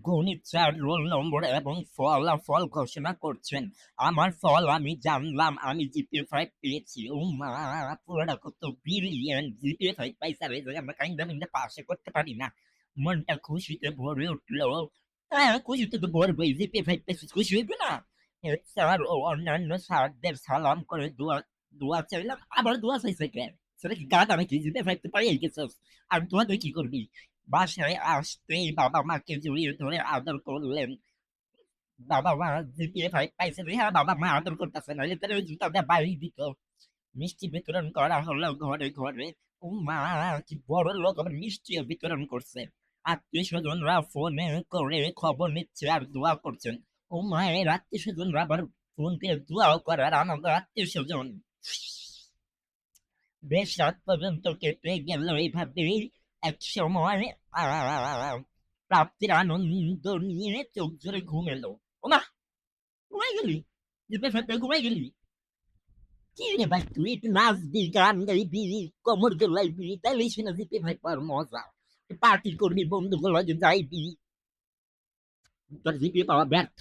গণিত sir roll number এবং ফলাফল ঘোষণা করছেন। আমার ফল আমি জানলাম, আমি জিপিএ 5 পেয়েছি। ও মা! পুরাটা কত ব্রিলিয়ান্ট! জিপিএ 5 পাই স্যার, এই জায়গায় আমরা কাইন্দা মাইন্দা পাসই করতে পারি না। মনটা খুশিতে ভরে উঠলো। হ্যাঁ, খুশিতে তো ভরবেই, জিপিএ 5 পেয়েছি, খুশি হইবে না? স্যার ও অন্যান্য স্যারদের সালাম করে দোয়া দোয়া চাইলাম, আবার দোয়া চাইছে কেন? সেটা কি গাধা নাকি? জিপিএ 5 তো পাইয়াই গেছস, আর দোয়া তুই কি করবি? বাসায় আসতেই বাবা মাকে জড়িয়ে ধরে আদর করলেন। বাবা মা জিপিএ 5 পাইছে, হ্যাঁ বাবা মা আদর করতেছে, না তাহলে ওই জুতাটা বাড়ি দিত। মিষ্টি বিতরণ করা হলো ঘরে ঘরে। ও মা, কি বড় লোক, আবার মিষ্টিও বিতরণ করছে। আত্মীয় স্বজনরা ফোনে করে খবর নিচ্ছে আর দোয়া করছেন। ও মা, এর আত্মীয় স্বজনরা আবার ফোন দিয়ে দোয়াও করে, আর আমাদের আত্মীয় স্বজন বেশ রাত পর্যন্ত কেটে গেল এইভাবেই। এক সময় প্রাপ্তির আনন্দ নিয়ে চোখ জোরে ঘুম এলো। ওমা, ঘুমাই গেলি? জিপে ফেপে ঘুমাই গেলি? কি রে ভাই, তুই একটু নাচবি, গান গাইবি, কোমর দোলাইবি, তাইলেই শুনে জিপে ভাই পার মজা। পার্টি করবি, বন্ধুগুলো যাইবি, তোর জিপে পাওয়া ব্যর্থ।